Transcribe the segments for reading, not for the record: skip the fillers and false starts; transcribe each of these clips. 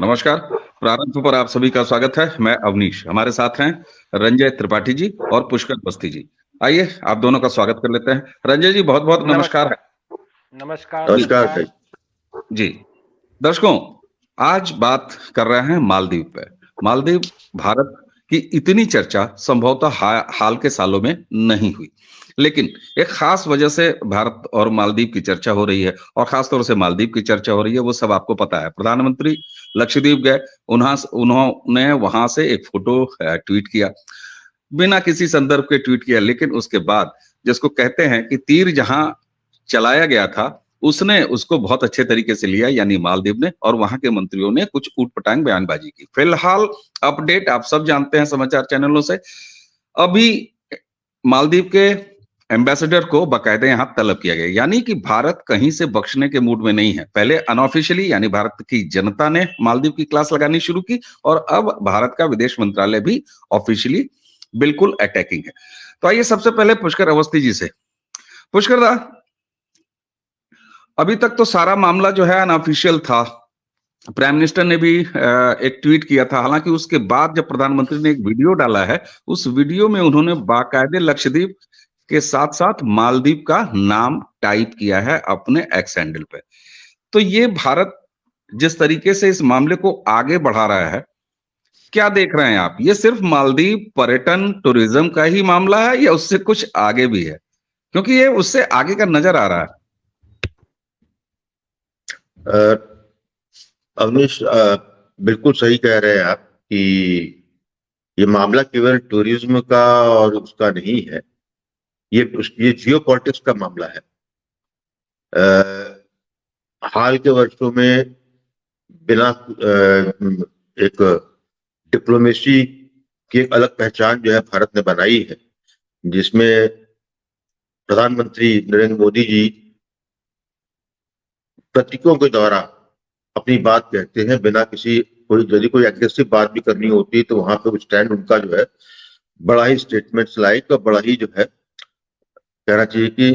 नमस्कार। प्रारंभ पर आप सभी का स्वागत है। मैं अवनीश, हमारे साथ हैं रंजय त्रिपाठी जी और पुष्कर बस्ती जी। आइए आप दोनों का स्वागत कर लेते हैं। रंजय जी बहुत-बहुत नमस्कार है। नमस्कार जी, नमस्कार नमस्कार। भाई। जी। दर्शकों, आज बात कर रहे हैं मालदीव पे। मालदीव भारत की इतनी चर्चा संभवतः हाल के सालों में नहीं हुई। लेकिन एक खास वजह से भारत और मालदीव की चर्चा हो रही है और खास तौर से मालदीव की चर्चा हो रही है, वो सब आपको पता है। प्रधानमंत्री लक्षद्वीप गए, उन्होंने वहां से एक फोटो ट्वीट किया, बिना किसी संदर्भ के ट्वीट किया, लेकिन उसके बाद जिसको कहते हैं कि तीर जहां चलाया गया था, उसने उसको बहुत अच्छे तरीके से लिया, यानी मालदीव ने, और वहां के मंत्रियों ने कुछ ऊटपटांग बयानबाजी की। फिलहाल अपडेट आप सब जानते हैं समाचार चैनलों से। अभी मालदीव के एम्बेसडर को बाकायदा यहाँ तलब किया गया, यानी कि भारत कहीं से बख्शने के मूड में नहीं है। पहले अनऑफिशियली यानी भारत की जनता ने मालदीव की क्लास लगानी शुरू की और अब भारत का विदेश मंत्रालय भी ऑफिशियली बिल्कुल अटैकिंग है। तो आइए सबसे पहले पुष्कर अवस्थी जी से। पुष्कर दा, अभी तक तो सारा मामला जो है अनऑफिशियल था। प्राइम मिनिस्टर ने भी एक ट्वीट किया था। हालांकि उसके बाद जब प्रधानमंत्री ने एक वीडियो डाला है, उस वीडियो में उन्होंने बाकायदे लक्षद्वीप के साथ साथ मालदीव का नाम टाइप किया है अपने एक्स हैंडल पे। तो ये भारत जिस तरीके से इस मामले को आगे बढ़ा रहा है, क्या देख रहे हैं आप? ये सिर्फ मालदीव पर्यटन टूरिज्म का ही मामला है या उससे कुछ आगे भी है? क्योंकि ये उससे आगे का नजर आ रहा है। अवनीश, बिल्कुल सही कह रहे हैं आप कि ये मामला केवल टूरिज्म का और उसका नहीं है। ये जियो पॉलिटिक्स का मामला है। हाल के वर्षों में बिना एक डिप्लोमेसी की एक अलग पहचान जो है भारत ने बनाई है, जिसमें प्रधानमंत्री नरेंद्र मोदी जी प्रतीकों के द्वारा अपनी बात कहते हैं, बिना किसी यदि कोई एग्रेसिव बात भी करनी होती है तो वहां पे स्टैंड उनका जो है बड़ा ही स्टेटमेंट्स लाइक और बड़ा ही जो है कहना चाहिए कि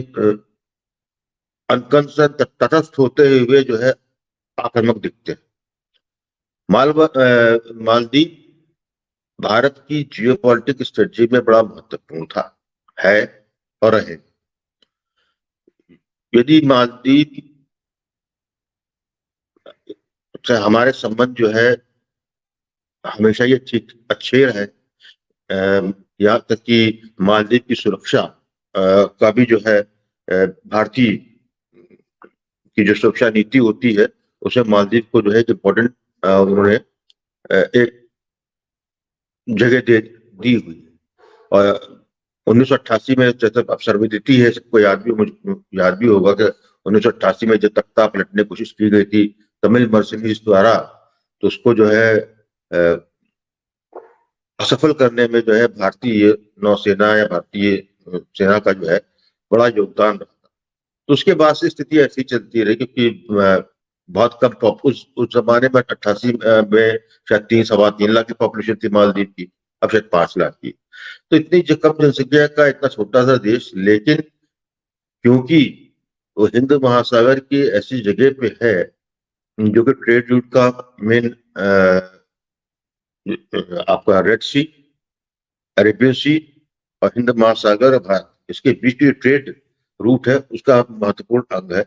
अनकंसर्न तटस्थ होते हुए जो है आक्रामक दिखते हैं। मालदीव भारत की जियोपॉलिटिक स्ट्रेटजी में बड़ा महत्वपूर्ण था, है और रहे। यदि मालदीव से हमारे संबंध जो है हमेशा ये अच्छे रहे, यहाँ तक कि मालदीव की सुरक्षा का भी जो है भारतीय की जो सुरक्षा नीति होती है उसे मालदीव को जो है इम्पोर्टेंट उन्होंने एक जगह दी हुई है। और 1988 में जैसे सर्वदिति है, सबको मुझे याद भी होगा कि 1988 में जब तख्ता पलटने की कोशिश की गई थी तमिल मर्सिडीज द्वारा, तो उसको जो है असफल करने में जो है भारतीय नौसेना या भारतीय सेना का जो है बड़ा योगदान रहा। तो उसके बाद से स्थिति ऐसी चलती रही, क्योंकि बहुत कम उस जमाने में 88 में शायद 3-3.25 लाख की पॉपुलेशन थी मालदीव की, अब शायद 5 लाख की। तो इतनी कम जनसंख्या का इतना छोटा सा देश, लेकिन क्योंकि वो हिंद महासागर की ऐसी जगह पे है जो कि ट्रेड रूट का मेन आपका रेड सी, अरेबियन सी और हिंद महासागर और भारत, इसके बीच जो ट्रेड रूट है उसका महत्वपूर्ण अंग है।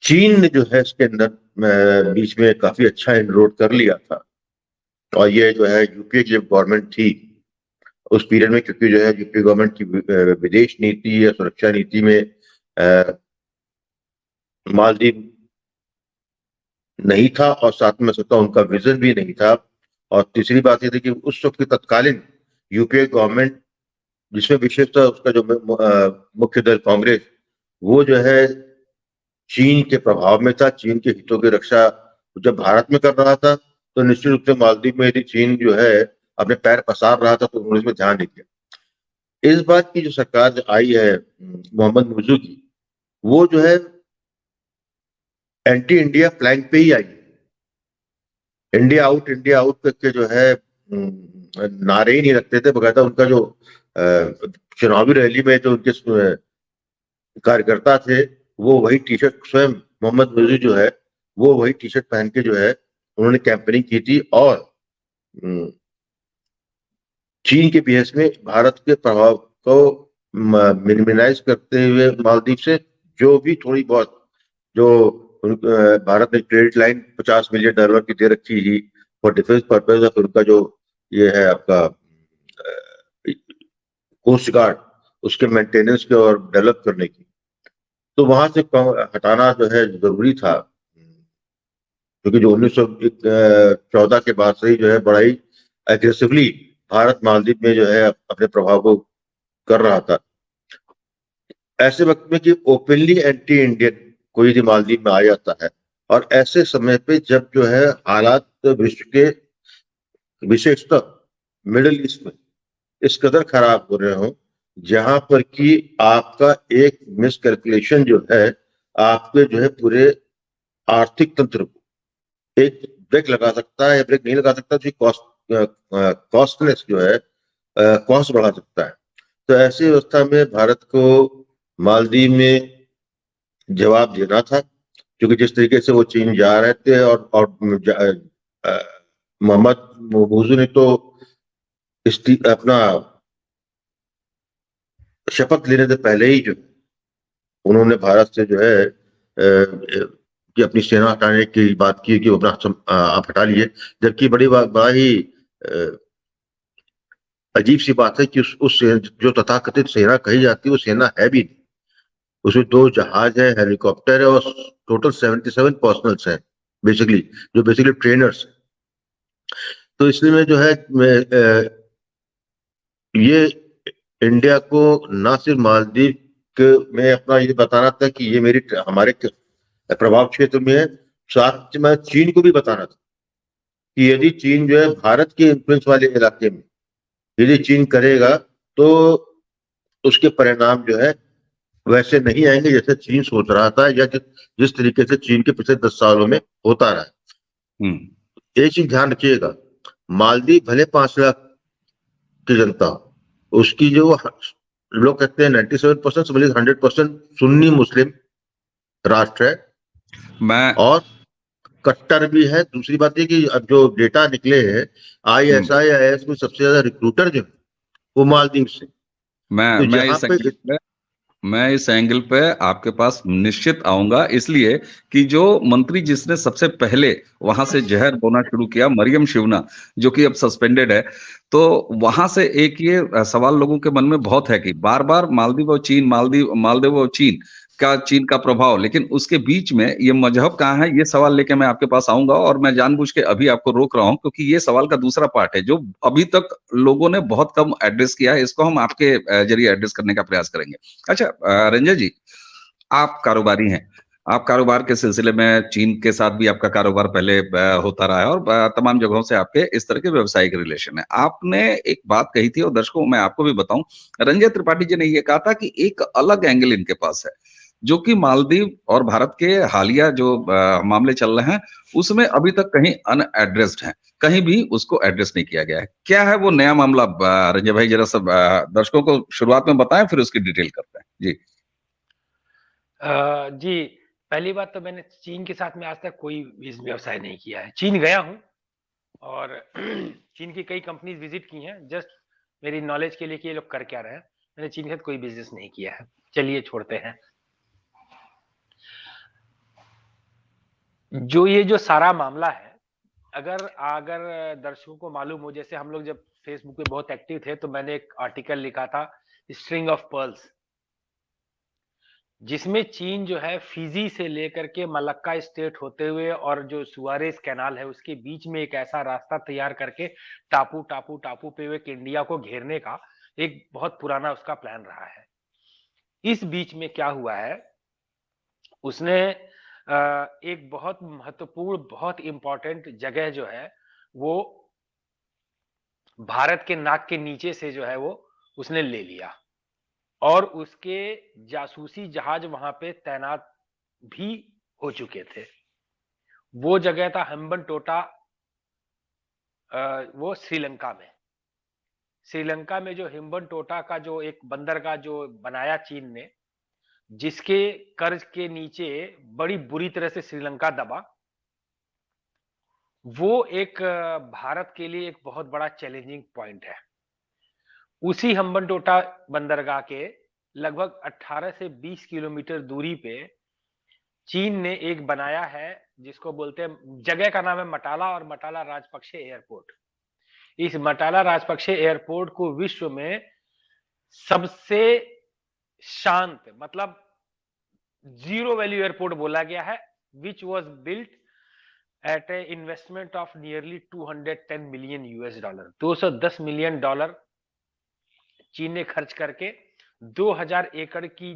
चीन ने जो है इसके अंदर बीच में काफी अच्छा इनरोड कर लिया था, और ये जो है यूपीए की जब गवर्नमेंट थी उस पीरियड में, क्योंकि जो है यूपीए गवर्नमेंट की विदेश नीति या सुरक्षा नीति में मालदीव नहीं था, और साथ में सोचा उनका विजन भी नहीं था। और तीसरी बात यह थी कि उस वक्त की तत्कालीन यूपीए गवर्नमेंट, जिसमें विशेषतः उसका जो मुख्य दल कांग्रेस, वो जो है चीन के प्रभाव में था, चीन के हितों की रक्षा जब भारत में कर रहा था, तो निश्चित रूप से मालदीव में यदि चीन जो है अपने पैर पसार रहा था तो उन्होंने इसमें ध्यान नहीं दिया। इस बात की जो सरकार आई है मोहम्मद मुर्जू की, वो जो है एंटी इंडिया फ्लैंक पे ही आई। इंडिया आउट करके जो है नारे ही नहीं रखते थे, बकायदा उनका जो चुनावी रैली में जो उनके कार्यकर्ता थे वो वही टी शर्ट, स्वयं मोहम्मद मुर्जू जो है वो वही टी शर्ट पहन के जो है उन्होंने कैंपेनिंग की थी और चीन के बेस में भारत के प्रभाव को मिनिमाइज करते हुए मालदीव से जो भी थोड़ी बहुत जो भारत ने क्रेडिट लाइन $50 मिलियन की दे रखी थी फॉर डिफेंस पर्पज ऑफ उनका जो ये है आपका कोस्ट गार्ड, उसके मेंटेनेंस के और डेवलप करने की, तो वहां से हटाना जो है जरूरी था, क्योंकि जो 1914 के बाद से ही जो है बड़ा ही एग्रेसिवली भारत मालदीव में जो है अपने प्रभाव को कर रहा था। ऐसे वक्त में कि ओपनली एंटी इंडियन कोई भी मालदीव में आ जाता है, और ऐसे समय पे जब जो है हालात विश्व के विशेषतः मिडिल ईस्ट में इस कदर खराब हो रहे हो, जहां पर कि आपका एक मिस कैलकुलेशन जो है आपके जो है पूरे आर्थिक तंत्र को एक ब्रेक लगा सकता है, या ब्रेक नहीं लगा सकता, जो कॉस्टनेस जो है कॉस्ट बढ़ा सकता है। तो ऐसी अवस्था में भारत को मालदीव में जवाब देना था, क्योंकि जिस तरीके से वो चीन जा रहे थे, और मोहम्मद मुबूजू ने तो अपना शपथ लेने से पहले ही जो उन्होंने भारत से जो है कि अपनी सेना हटाने की बात की कि वो अपना आप हटा लिए, जबकि बड़ा ही अजीब सी बात है कि जो तथाकथित सेना कही जाती है वो सेना है भी नहीं। उसमें 2 जहाज है, हेलीकॉप्टर है, और टोटल 77 पर्सनल्स हैं, बेसिकली जो बेसिकली ट्रेनर्स। तो इसलिए में जो है ये इंडिया को ना सिर्फ मालदीव में अपना ये बताना था कि ये हमारे प्रभाव क्षेत्र में है, साथ में चीन को भी बताना था कि यदि चीन जो है भारत के इन्फ्लुएंस वाले इलाके में यदि चीन करेगा, तो उसके परिणाम जो है वैसे नहीं आएंगे जैसे चीन सोच रहा था, या जिस तरीके से चीन के पिछले 10 सालों में होता रहा है। एक चीज ध्यान रखिएगा, मालदीव भले 5 लाख की जनता, उसकी जो लोग कहते हैं 97% 100% सुन्नी मुस्लिम राष्ट्र है, मैं और कट्टर भी है। दूसरी बात ये कि अब जो डेटा निकले हैं ISI IS में सबसे ज्यादा रिक्रूटर जो है वो मालदीव से। मैं तो मैं जहां इस पे एंगल पे मैं इस एंगल पे आपके पास निश्चित आऊंगा, इसलिए कि जो मंत्री जिसने सबसे पहले वहां से जहर बोना शुरू किया, मरियम शिवना, जो कि अब सस्पेंडेड है। तो वहां से एक ये सवाल लोगों के मन में बहुत है कि बार बार मालदीव और चीन, मालदीव मालदीव और चीन का प्रभाव, लेकिन उसके बीच में ये मजहब कहाँ है, ये सवाल लेके मैं आपके पास आऊंगा। और मैं जानबूझ के अभी आपको रोक रहा हूं, क्योंकि ये सवाल का दूसरा पार्ट है जो अभी तक लोगों ने बहुत कम एड्रेस किया है। इसको हम आपके जरिए एड्रेस करने का प्रयास करेंगे। अच्छा, रंजय जी, आप कारोबारी हैं। आप कारोबार के सिलसिले में चीन के साथ भी आपका कारोबार पहले होता रहा है, और तमाम जगहों से आपके इस तरह के व्यवसायिक रिलेशन है। आपने एक बात कही थी, और दर्शकों मैं आपको भी बताऊं, रंजय त्रिपाठी जी ने ये कहा था कि एक अलग एंगल इनके पास है, जो कि मालदीव और भारत के हालिया जो मामले चल रहे हैं, उसमें अभी तक कहीं अनएड्रेस्ड है, कहीं भी उसको एड्रेस नहीं किया गया है। क्या है वो नया मामला, रंजय भाई जरा सब दर्शकों को शुरुआत में बताएं, फिर उसकी डिटेल करते हैं जी। जी, पहली बात तो मैंने चीन के साथ में आज तक कोई व्यवसाय नहीं किया है। चीन गया हूँ और चीन की कई कंपनीज विजिट की हैं, जस्ट मेरी नॉलेज के लिए कि ये लोग कर क्या रहे हैं। मैंने चीन के साथ कोई बिजनेस नहीं किया है। चलिए छोड़ते हैं। जो सारा मामला है, अगर अगर दर्शकों को मालूम हो, जैसे हम लोग जब फेसबुक पे बहुत एक्टिव थे तो मैंने एक आर्टिकल लिखा था स्ट्रिंग ऑफ पर्ल्स, जिसमें चीन जो है फिजी से लेकर के मलक्का स्टेट होते हुए और जो सुआरेस कैनाल है उसके बीच में एक ऐसा रास्ता तैयार करके टापू टापू टापू पे एक इंडिया को घेरने का एक बहुत पुराना उसका प्लान रहा है। इस बीच में क्या हुआ है, उसने एक बहुत महत्वपूर्ण, बहुत इंपॉर्टेंट जगह जो है वो भारत के नाक के नीचे से जो है वो उसने ले लिया, और उसके जासूसी जहाज वहां पे तैनात भी हो चुके थे। वो जगह था हम्बन टोटा, वो श्रीलंका में जो हिम्बन टोटा का जो एक बंदरगाह जो बनाया चीन ने, जिसके कर्ज के नीचे बड़ी बुरी तरह से श्रीलंका दबा, वो एक भारत के लिए एक बहुत बड़ा चैलेंजिंग पॉइंट है। उसी हम्बनटोटा बंदरगाह के लगभग 18 से 20 किलोमीटर दूरी पे चीन ने एक बनाया है, जिसको बोलते हैं, जगह का नाम है मटाला, और मटाला राजपक्षे एयरपोर्ट। इस मटाला राजपक्षे एयरपोर्ट को विश्व में सबसे शांत, मतलब जीरो वैल्यू एयरपोर्ट बोला गया है, which was built at A investment of nearly 210 million US dollar. 210 million dollar चीन ने खर्च करके 2000 एकड़ की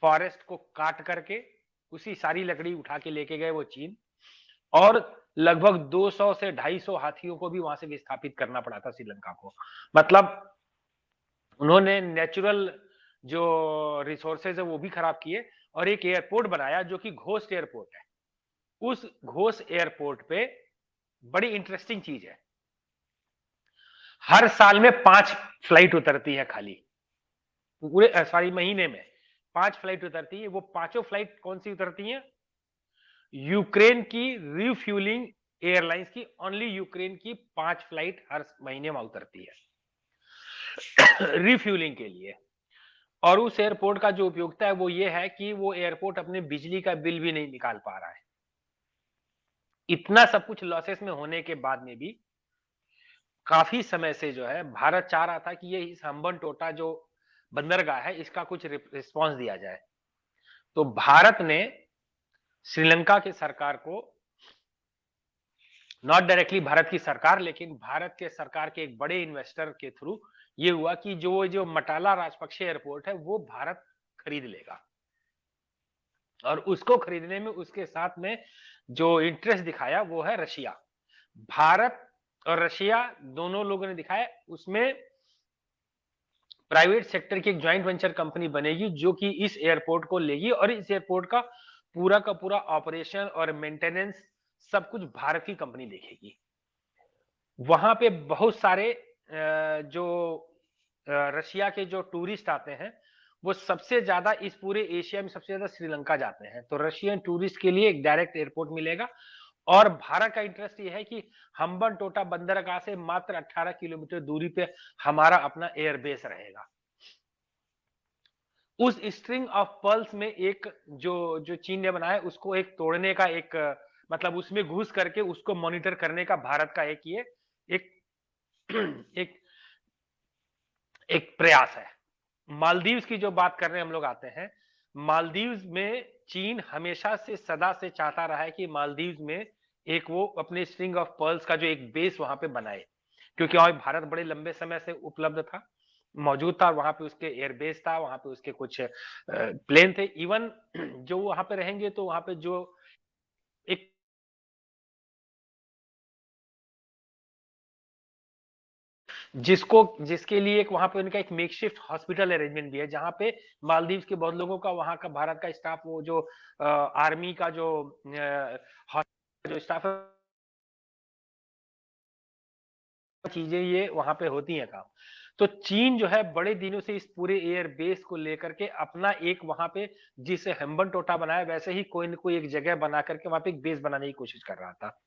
फॉरेस्ट को काट करके उसी सारी लकड़ी उठा के लेके गए वो चीन, और लगभग 200 से 250 हाथियों को भी वहां से विस्थापित करना पड़ा था श्रीलंका को। मतलब उन्होंने नेचुरल जो रिसोर्सेज है वो भी खराब किए, और एक एयरपोर्ट बनाया जो कि घोस्ट एयरपोर्ट है। उस घोस्ट एयरपोर्ट पे बड़ी इंटरेस्टिंग चीज है, हर साल में 5 फ्लाइट उतरती है खाली, पूरे सॉरी महीने में 5 फ्लाइट उतरती है। वो पांचों फ्लाइट कौन सी उतरती हैं? यूक्रेन की रिफ्यूलिंग एयरलाइंस की, ओनली यूक्रेन की 5 फ्लाइट हर महीने में उतरती है रिफ्यूलिंग के लिए। और उस एयरपोर्ट का जो उपयोगिता है वो ये है कि वो एयरपोर्ट अपने बिजली का बिल भी नहीं निकाल पा रहा है। इतना सब कुछ लॉसेस में होने के बाद में भी काफी समय से जो है भारत चाह रहा था कि ये इस हम्बनटोटा जो बंदरगाह है इसका कुछ रिस्पांस दिया जाए। तो भारत ने श्रीलंका की सरकार को, नॉट डायरेक्टली भारत की सरकार, लेकिन भारत के सरकार के एक बड़े इन्वेस्टर के थ्रू ये हुआ कि जो मटाला राजपक्षे एयरपोर्ट है वो भारत खरीद लेगा। और उसको खरीदने में उसके साथ में जो इंटरेस्ट दिखाया वो है रशिया। भारत और रशिया दोनों लोगों ने दिखाया, उसमें प्राइवेट सेक्टर की एक ज्वाइंट वेंचर कंपनी बनेगी जो कि इस एयरपोर्ट को लेगी, और इस एयरपोर्ट का पूरा ऑपरेशन और मेंटेनेंस सब कुछ भारत की कंपनी देखेगी। वहां पे बहुत सारे जो रशिया के जो टूरिस्ट आते हैं वो सबसे ज्यादा इस पूरे एशिया में सबसे ज्यादा श्रीलंका जाते हैं, तो रशियन टूरिस्ट के लिए एक डायरेक्ट एयरपोर्ट मिलेगा। और भारत का इंटरेस्ट ये है कि हम्बनटोटा बंदरगाह से मात्र 18 किलोमीटर दूरी पे हमारा अपना एयरबेस रहेगा। उस स्ट्रिंग ऑफ पर्ल्स में एक जो चीन ने बनाया उसको एक तोड़ने का एक मतलब उसमें घुस करके उसको मॉनिटर करने का भारत का एक ये एक एक एक प्रयास है। मालदीव्स की जो बात कर रहे हैं हम लोग आते हैं, मालदीव्स में चीन हमेशा से सदा से चाहता रहा है कि मालदीव्स में एक वो अपने स्ट्रिंग ऑफ पर्ल्स का जो एक बेस वहां पे बनाए, क्योंकि वहां भारत बड़े लंबे समय से उपलब्ध था, मौजूद था, वहां पे उसके एयरबेस था, वहां पे उसके कुछ प्लेन थे। इवन जो वहां पे रहेंगे तो वहां पे जो एक जिसके लिए एक वहां पे उनका एक मेकशिफ्ट हॉस्पिटल अरेंजमेंट भी है, जहां पे मालदीव्स के बहुत लोगों का वहां का भारत का स्टाफ, वो जो आर्मी का जो स्टाफ है, चीजें ये वहां पे होती हैं काम। तो चीन जो है बड़े दिनों से इस पूरे एयर बेस को लेकर के अपना एक वहां पे, जिसे हम्बनटोटा बनाया वैसे ही कोई न कोई एक जगह बना करके वहां पे एक बेस बनाने की कोशिश कर रहा था।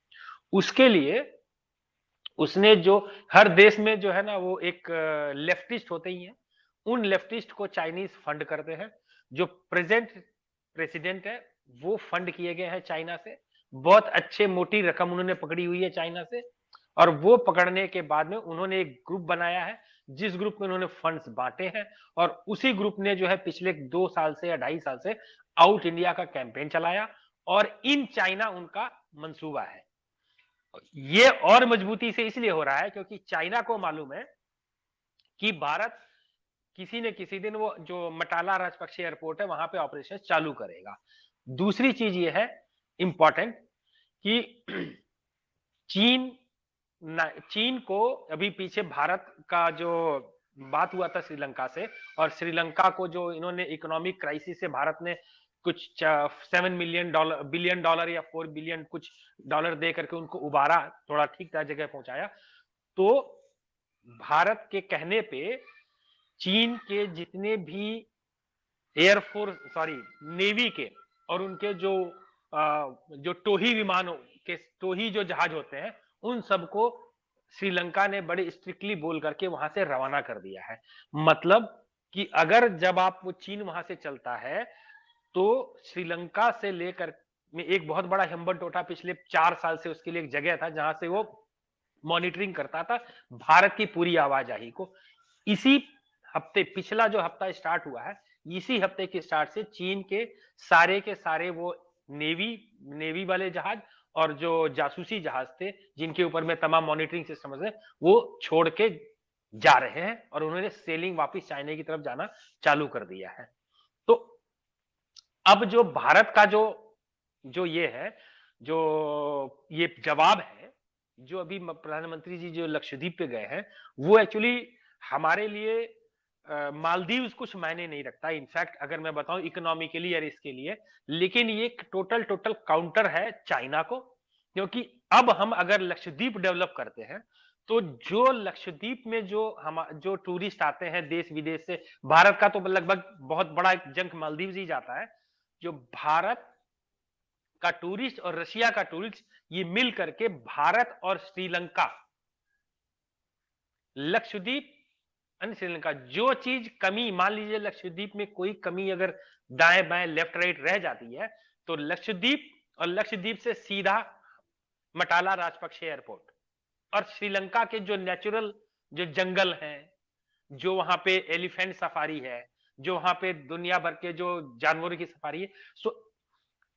उसके लिए उसने जो हर देश में जो है ना वो एक लेफ्टिस्ट होते ही हैं, उन लेफ्टिस्ट को चाइनीज फंड करते हैं। जो प्रेजेंट प्रेसिडेंट है वो फंड किए गए हैं चाइना से, बहुत अच्छे मोटी रकम उन्होंने पकड़ी हुई है चाइना से, और वो पकड़ने के बाद में उन्होंने एक ग्रुप बनाया है जिस ग्रुप में उन्होंने फंड्स बांटे हैं, और उसी ग्रुप ने जो है पिछले 2 साल से या 2.5 साल से आउट इंडिया का कैंपेन चलाया, और इन चाइना उनका मंसूबा है। ये और मजबूती से इसलिए हो रहा है क्योंकि चाइना को मालूम है कि भारत किसी न किसी दिन वो जो मटाला राजपक्षे एयरपोर्ट है वहां पे ऑपरेशन चालू करेगा। दूसरी चीज ये है इंपॉर्टेंट कि चीन चीन को अभी पीछे भारत का जो बात हुआ था श्रीलंका से, और श्रीलंका को जो इन्होंने इकोनॉमिक क्राइसिस से भारत ने कुछ 7 बिलियन डॉलर या 4 बिलियन कुछ डॉलर दे करके उनको उबारा, थोड़ा ठीक जगह पहुंचाया। तो भारत के कहने पे चीन के जितने भी एयरफोर्स नेवी के और उनके जो टोही विमानों के टोही जो जहाज होते हैं उन सबको श्रीलंका ने बड़े स्ट्रिक्टली बोल करके वहां से रवाना कर दिया है। मतलब कि अगर जब आप वो चीन वहां से चलता है तो श्रीलंका से लेकर में एक बहुत बड़ा हम्बनटोटा पिछले 4 साल से उसके लिए एक जगह था जहां से वो मॉनिटरिंग करता था भारत की पूरी आवाजाही को। इसी हफ्ते, पिछला जो हफ्ता स्टार्ट हुआ है, इसी हफ्ते के स्टार्ट से चीन के सारे वो नेवी वाले जहाज और जो जासूसी जहाज थे जिनके ऊपर में तमाम मॉनिटरिंग सिस्टम है वो छोड़ के जा रहे हैं और उन्होंने सेलिंग वापस चाइना की तरफ जाना चालू कर दिया है। तो अब जो भारत का जो ये है, जो ये जवाब है, जो अभी प्रधानमंत्री जी जो लक्षद्वीप पे गए हैं, वो एक्चुअली हमारे लिए मालदीव्स कुछ मायने नहीं रखता। इनफैक्ट अगर मैं बताऊं इकोनॉमिकली या इसके लिए, लेकिन ये टोटल काउंटर है चाइना को, क्योंकि अब हम अगर लक्षद्वीप डेवलप करते हैं तो जो लक्षद्वीप में जो टूरिस्ट आते हैं देश विदेश से, भारत का तो लगभग बहुत बड़ा जंक मालदीव ही जाता है। जो भारत का टूरिस्ट और रशिया का टूरिस्ट ये मिल करके भारत और श्रीलंका, लक्षद्वीप श्रीलंका, जो चीज कमी, मान लीजिए लक्षद्वीप में कोई कमी अगर दाएं बाएं लेफ्ट राइट रह जाती है तो लक्षद्वीप और लक्षद्वीप से सीधा मटाला राजपक्षे एयरपोर्ट और श्रीलंका के जो नेचुरल जो जंगल हैं, जो वहां पे एलिफेंट सफारी है, जो वहां पे दुनिया भर के जो जानवरों की सफारी है, सो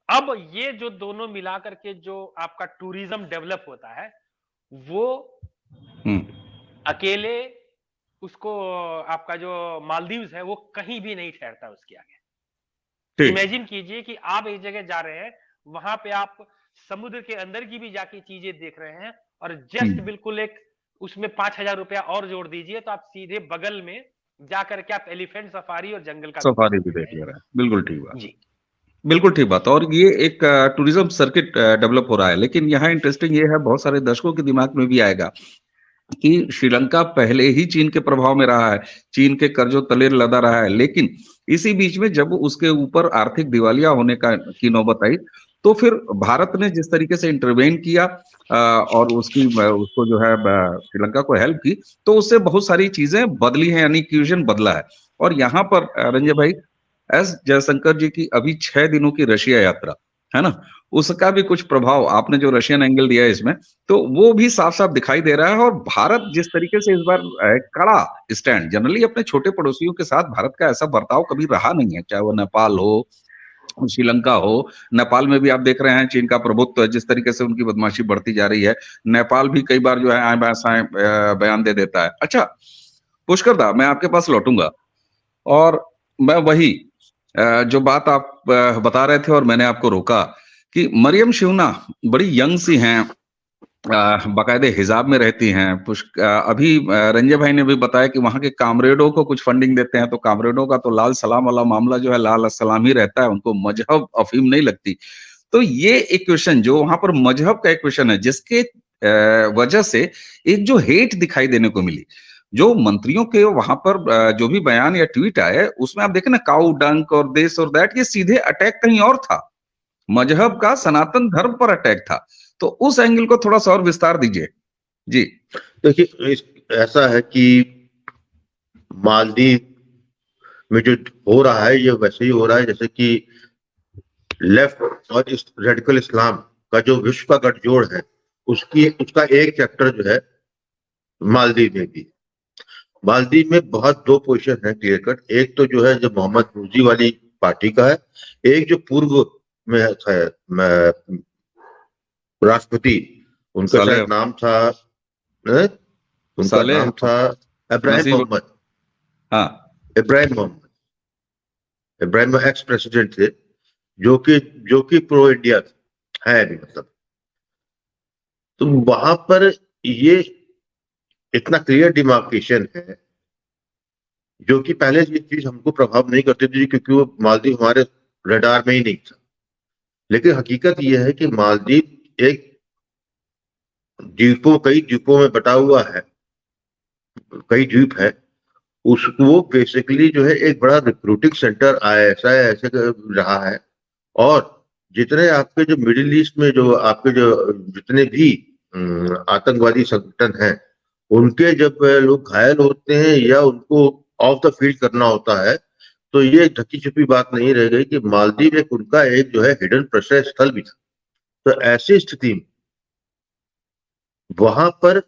अब ये जो दोनों मिला करके जो आपका टूरिज्म डेवलप होता है वो अकेले उसको आपका जो मालदीव्स है वो कहीं भी नहीं ठहरता उसके आगे। इमेजिन कीजिए कि आप एक जगह जा रहे हैं, वहां पे आप समुद्र के अंदर की भी जाके चीजें देख रहे हैं और जस्ट बिल्कुल एक उसमें 5,000 रुपया और जोड़ दीजिए तो आप सीधे बगल में जाकर के आप एलिफेंट सफारी और जंगल का सफारी भी देख ले रहे हैं। बिल्कुल ठीक बात जी, बिल्कुल ठीक बात। और ये एक टूरिज्म सर्किट डेवलप हो रहा है। लेकिन यहाँ इंटरेस्टिंग ये है, बहुत सारे दर्शकों के दिमाग में भी आएगा कि श्रीलंका पहले ही चीन के प्रभाव में रहा है, चीन के कर्जों तले लदा रहा है, लेकिन इसी बीच में जब उसके ऊपर आर्थिक दिवालिया होने की नौबत आई तो फिर भारत ने जिस तरीके से इंटरवेन किया और उसको जो है श्रीलंका को हेल्प की, तो उससे बहुत सारी चीजें बदली हैं, यानी इक्वेशन बदला है। और यहाँ पर रंजय भाई, एस जयशंकर जी की अभी 6 दिनों की रशिया यात्रा है ना, उसका भी कुछ प्रभाव, आपने जो रशियन एंगल दिया है इसमें, तो वो भी साफ साफ दिखाई दे रहा है। और भारत जिस तरीके से इस बार कड़ा स्टैंड, जनरली अपने छोटे पड़ोसियों के साथ भारत का ऐसा बर्ताव कभी रहा नहीं है, चाहे वो नेपाल हो, श्रीलंका हो। नेपाल में भी आप देख रहे हैं चीन का प्रभुत्व, जिस तरीके से उनकी बदमाशी बढ़ती जा रही है। नेपाल भी कई बार जो है आए बाएं बयान दे देता है। अच्छा पुष्कर दा, मैं आपके पास लौटूंगा और मैं वही जो बात आप बता रहे थे और मैंने आपको रोका कि मरियम शिवना बड़ी यंग सी हैं, बाकायदे हिजाब में रहती हैं। अभी रंजय भाई ने भी बताया कि वहां के कामरेडों को कुछ फंडिंग देते हैं, तो कामरेडों का तो लाल सलाम वाला मामला जो है लाल सलाम ही रहता है, उनको मजहब अफीम नहीं लगती। तो ये एक क्वेश्चन जो वहां पर मजहब का एक क्वेश्चन है, जिसके वजह से एक जो हेट दिखाई देने को मिली, जो मंत्रियों के वहां पर जो भी बयान या ट्वीट आए उसमें आप देखें ना, काउ डंक और दिस और दैट, ये सीधे अटैक कहीं और था, मजहब का, सनातन धर्म पर अटैक था। तो उस एंगल को थोड़ा सा और विस्तार दीजिए जी। देखिए ऐसा है कि मालदीव में जो हो रहा है ये वैसे ही हो रहा है जैसे कि लेफ्ट और इस रेडिकल इस्लाम का जो विश्व का गठजोड़ है उसका एक चैप्टर जो है मालदीव में भी। मालदीव में बहुत दो पोजीशन है क्लियर कट। एक तो जो है जो मोहम्मद मुर्सी वाली पार्टी का है, एक जो पूर्व में है राष्ट्रपति, उनका शायद नाम था नाम था इब्राहिम मोहम्मद। हाँ, इब्राहिम एक्स प्रेसिडेंट थे जो कि प्रो इंडिया है भी, मतलब। तो वहां पर ये इतना क्लियर डिमार्केशन है जो कि पहले ये चीज हमको प्रभाव नहीं करती थी क्योंकि वो मालदीव हमारे रडार में ही नहीं था। लेकिन हकीकत ये है कि मालदीव एक कई द्वीपों में बटा हुआ है, कई द्वीप है, उसको बेसिकली जो है एक बड़ा रिक्रूटिंग सेंटर ऐसे रहा है। और जितने आपके जो मिडिल ईस्ट में जो आपके जो जितने भी आतंकवादी संगठन हैं, उनके जब लोग घायल होते हैं या उनको ऑफ द फील्ड करना होता है, तो ये ढकी छुपी बात नहीं रह गई कि मालदीव एक उनका एक जो है हिडन प्रश्रय स्थल भी था। तो ऐसी स्थिति में वहां पर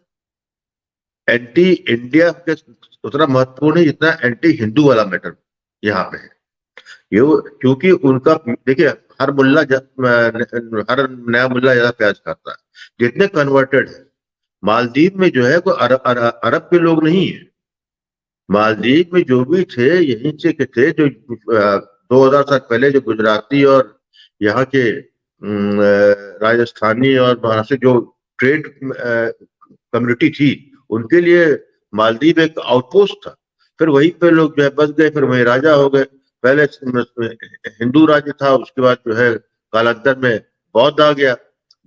एंटी इंडिया के उतना महत्वपूर्ण है जितना एंटी हिंदू वाला मैटर यहाँ पे है। ये क्योंकि उनका देखिए, हर हर नया मुल्ला ज्यादा प्याज खाता है। जितने कन्वर्टेड है मालदीव में जो है कोई अरब के लोग नहीं है। मालदीव में जो भी थे यहीं से के थे, जो 2000 साल पहले जो गुजराती और यहाँ के राजस्थानी और महाराष्ट्र जो ट्रेड कम्युनिटी थी, उनके लिए मालदीव एक आउटपोस्ट था। फिर वहीं पे लोग जो है बस गए, फिर वहीं राजा हो गए। पहले हिंदू राज्य था, उसके बाद जो है कालांतर में बौद्ध आ गया,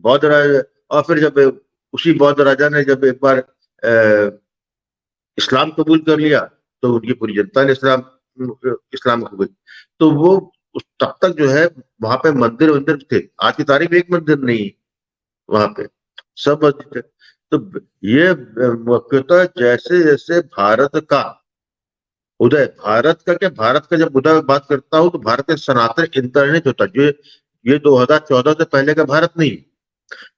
बौद्ध राजा। और फिर जब उसी बौद्ध राजा ने जब एक बार इस्लाम कबूल कर लिया, तो उनकी पूरी जनता ने इस्लाम हो गई। तो वो तब तक जो है वहां पे मंदिर थे। आज की तारीख में एक मंदिर नहीं है वहां पे, सब मस्जिद है। तो ये मुख्यतः जैसे जैसे भारत का उदय, भारत का क्या, भारत का जब उदय बात करता हूं तो भारत का सनातन इंटरनेट होता है। ये 2014 से पहले का भारत नहीं,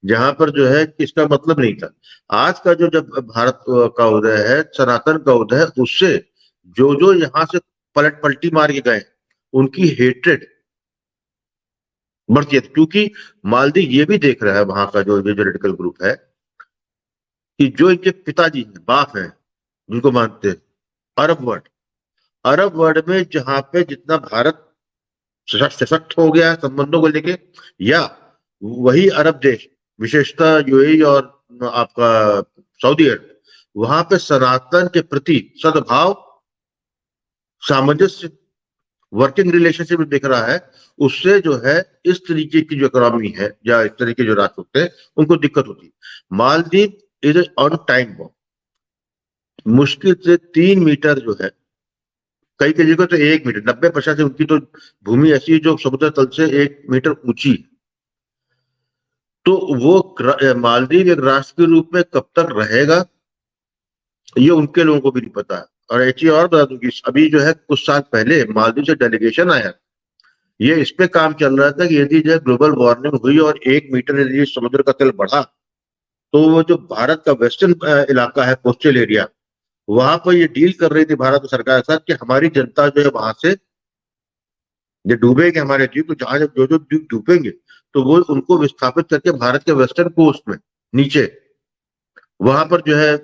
जहां पर जो है इसका मतलब नहीं था। आज का जो जब भारत का उदय है, सनातन का उदय है, उससे जो जो यहाँ से पलटी मार के गए उनकी हेट्रेड बढ़ती है। क्योंकि मालदीव ये भी देख रहा है, वहां का जो रेडिकल ग्रुप है, कि जो इनके पिताजी हैं, बाप हैं, जिनको मानते हैं अरब वर्ल्ड में जहां पे जितना भारत सशक्त हो गया है संबंधों को लेके, या वही अरब देश विशेषतः यूएई और आपका सऊदी अरब, वहां पे सनातन के प्रति सद्भाव, सामंजस्य, वर्किंग रिलेशनशिप दिख रहा है। उससे जो है इस तरीके की जो इकोनॉमी है या इस तरीके जो राष्ट्र होते हैं उनको दिक्कत होती है। Maldives is on time bomb. मुश्किल से 3 मीटर जो है, कई कई जगह तो 1 मीटर, 90% उनकी तो भूमि ऐसी है जो समुद्र तल से 1 मीटर ऊंची। तो वो मालदीव एक राष्ट्र के रूप में कब तक रहेगा, ये उनके लोगों को भी नहीं पता है। और एक चीज और बता दूं कि अभी जो है कुछ साल पहले मालदीव से डेलीगेशन आया, ये इस पे काम चल रहा था कि यदि जो है ग्लोबल वार्मिंग हुई और 1 मीटर यदि समुद्र का तल बढ़ा, तो वो जो भारत का वेस्टर्न इलाका है, कोस्टल एरिया, वहां पर ये डील कर रही थी भारत सरकार के साथ कि हमारी जनता जो है वहां से जो डूबेंगे हमारे द्वीप, तो जहां जो जो द्वीप डूबेंगे तो वो उनको विस्थापित करके भारत के वेस्टर्न कोस्ट में नीचे वहां पर जो है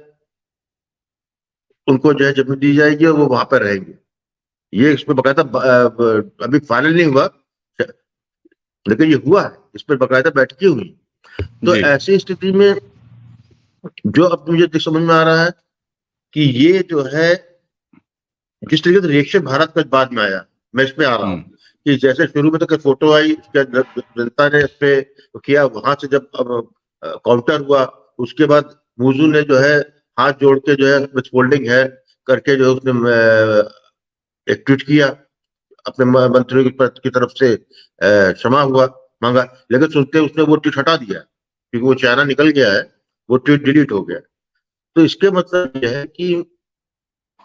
उनको जो है जमीन दी जाएगी और वो वहां पर रहेंगे। ये इसमें बकायदा अभी फाइनल नहीं हुआ, लेकिन ये हुआ है, इस पर बकायदा बैठकें हुई। तो ऐसी स्थिति में जो अब मुझे समझ में आ रहा है कि ये जो है किस तरीके से रिएक्शन भारत का बाद में आया, मैं इस पे आ रहा हूँ कि जैसे शुरू में तो फोटो आई, जनता ने इस पे किया, वहां से जब काउंटर हुआ, उसके बाद मूजू ने जो है हाथ जोड़ के जो है विथहोल्डिंग है करके जो उसने एक ट्वीट किया, अपने मंत्रियों की तरफ से क्षमा हुआ मांगा, लेकिन सुनते उसने वो ट्वीट हटा दिया क्योंकि वो चाइना निकल गया है, वो ट्वीट डिलीट हो गया। तो इसके मतलब यह है कि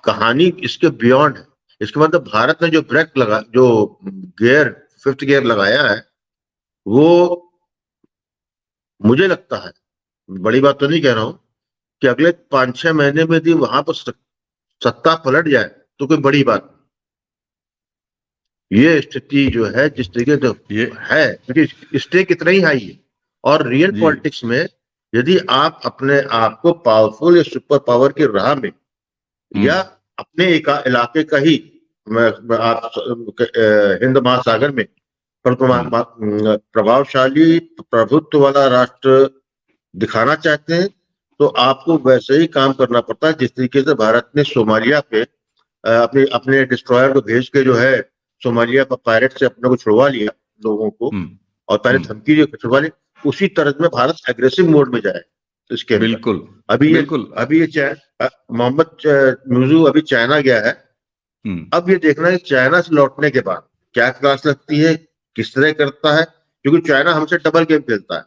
कहानी इसके बियॉन्ड है। इसके मतलब भारत ने जो ब्रेक लगा, जो गियर, 5th गियर लगाया है, वो मुझे लगता है, बड़ी बात तो नहीं कह रहा हूं, कि अगले 5-6 महीने में यदि वहां पर सत्ता पलट जाए तो कोई बड़ी बात। ये स्थिति जो है जिस तरीके से है, क्योंकि स्टेक इतना ही हाई है, और रियल पॉलिटिक्स में यदि आप अपने आप को पावरफुल या सुपर पावर की राह में या अपने इलाके का ही आप हिंद महासागर में प्रभावशाली प्रभुत्व वाला राष्ट्र दिखाना चाहते हैं, तो आपको वैसे ही काम करना पड़ता है जिस तरीके से भारत ने सोमालिया पे अपने डिस्ट्रॉयर को भेज के जो है सोमालिया पर पायरेट से अपने को छुड़वा लिया लोगों को, और पहले धमकी छुड़वा ली। उसी तरह में भारत एग्रेसिव मोड में जाए। तो इसके बिल्कुल अभी ये मोहम्मद मुइज़ू अभी चाइना गया है। अब ये देखना है चाइना से लौटने के बाद क्या क्लास लगती है, किस तरह करता है, क्योंकि चाइना हमसे डबल गेम खेलता है।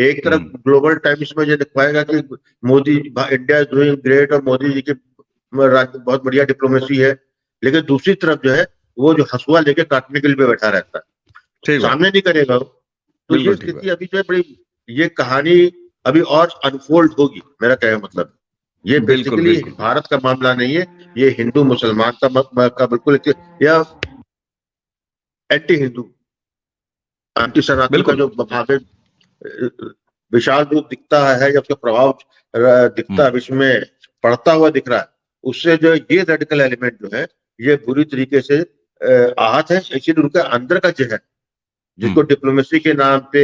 एक तरफ ग्लोबल टाइम्स में ये दिखवाएगा कि Modi India is doing great और मोदी जी की बहुत बढ़िया डिप्लोमेसी है, लेकिन दूसरी तरफ जो है वो जो हंसुआ लेके काटने के लिए बैठा रहता है, ठीक बात, सामने नहीं करेगा वो। तो ये बिल्कुल ठीक स्थिति बात, अभी जो है बड़ी, ये कहानी अभी और अनफोल्ड होगी, मेरा कहने का मतलब ये बिल्कुल बेसिकली बिल्कुल, भारत का मामला नहीं है, ये हिंदू मुसलमान का बिल्कुल या एंटी हिंदू एंटी सनातन का बिल्कुल, जो भाग है, विशाल रूप दिखता है या उसका प्रभाव दिखता है, विश्व में पड़ता हुआ दिख रहा है, उससे जो ये रेडिकल एलिमेंट जो है ये बुरी तरीके से आहत है। इसीलिए उनका अंदर का जहर जिसको डिप्लोमेसी के नाम पे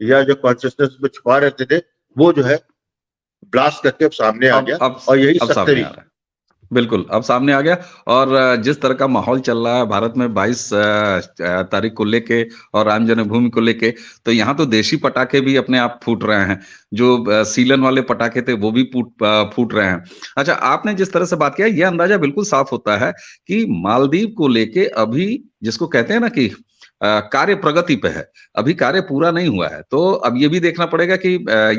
या जो कॉन्शियसनेस में छुपा रहते थे, वो जो है ब्लास्ट करके अब सामने आ गया, और यही अब सत्य सामने भी। आ रहा है। बिल्कुल, अब सामने आ गया। और जिस तरह का माहौल चल रहा है भारत में 22 तारीख को लेके और राम जन्मभूमि को लेके, तो यहाँ तो देशी पटाखे भी अपने आप फूट रहे हैं। जो सीलन वाले पटाखे थे वो भी फूट रहे हैं। अच्छा, आपने जिस तरह से बात किया, ये अंदाजा बिल्कुल साफ होता है कि मालदीव को लेके अभी, जिसको कहते हैं ना कि कार्य प्रगति पे है, अभी कार्य पूरा नहीं हुआ है। तो अब ये भी देखना पड़ेगा कि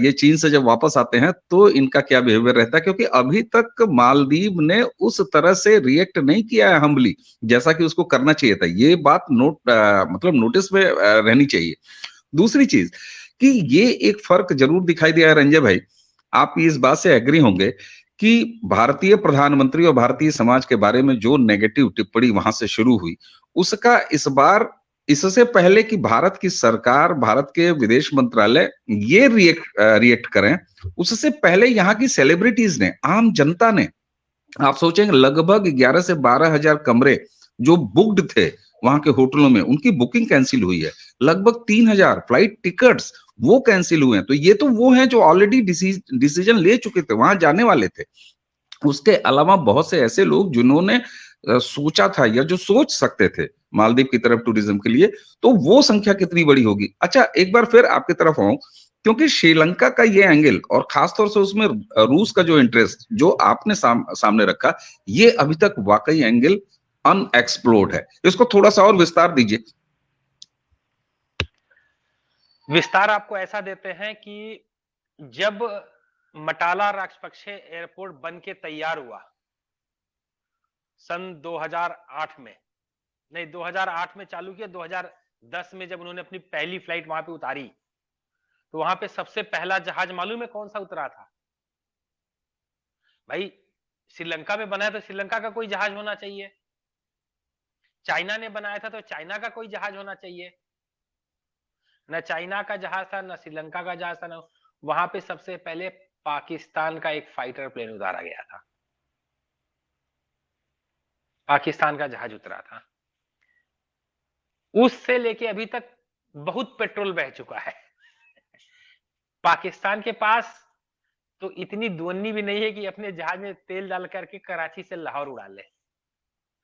ये चीन से जब वापस आते हैं तो इनका क्या बिहेवियर रहता है, क्योंकि अभी तक मालदीव ने उस तरह से रिएक्ट नहीं किया है हम्बली, जैसा कि उसको करना चाहिए था। ये बात मतलब नोटिस में रहनी चाहिए। दूसरी चीज कि ये एक फर्क जरूर दिखाई दिया है रंजय भाई, आप इस बात से एग्री होंगे कि भारतीय प्रधानमंत्री और भारतीय समाज के बारे में जो नेगेटिव टिप्पणी वहां से शुरू हुई, उसका इस बार, इससे पहले कि भारत की सरकार, भारत के विदेश मंत्रालय ये रिएक्ट करें, उससे पहले यहाँ की सेलिब्रिटीज ने, आम जनता ने, आप सोचेंगे लगभग 11 से 12 हजार कमरे जो बुक्ड थे वहां के होटलों में, उनकी बुकिंग कैंसिल हुई है। लगभग 3,000 फ्लाइट टिकट्स वो कैंसिल हुए हैं। तो ये तो वो हैं जो ऑलरेडी डिसीजन ले चुके थे, वहां जाने वाले थे। उसके अलावा बहुत से ऐसे लोग जिन्होंने सोचा था या जो सोच सकते थे मालदीव की तरफ टूरिज्म के लिए, तो वो संख्या कितनी बड़ी होगी। अच्छा, एक बार फिर आपकी तरफ आऊं, क्योंकि श्रीलंका का ये एंगल और खासतौर से उसमें रूस का जो इंटरेस्ट जो आपने सामने रखा, ये अभी तक वाकई एंगल अनएक्सप्लोर्ड है। इसको थोड़ा सा और विस्तार दीजिए। विस्तार आपको ऐसा देते हैं कि जब मटाला राजपक्षे एयरपोर्ट बन के तैयार हुआ सन 2008 में, नहीं 2008 में चालू किया, 2010 में जब उन्होंने अपनी पहली फ्लाइट वहां पे उतारी, तो वहां पे सबसे पहला जहाज मालूम है कौन सा उतरा था भाई? श्रीलंका में बना है तो श्रीलंका का कोई जहाज होना चाहिए। चाइना ने बनाया था तो चाइना का कोई जहाज होना चाहिए। न चाइना का जहाज था, न श्रीलंका का जहाज था, न वहां पे सबसे पहले पाकिस्तान का एक फाइटर प्लेन उतारा गया था, पाकिस्तान का जहाज उतरा था। उससे लेके अभी तक बहुत पेट्रोल बह चुका है। पाकिस्तान के पास तो इतनी दुन्नी भी नहीं है कि अपने जहाज में तेल डाल करके कराची से लाहौर उड़ा ले।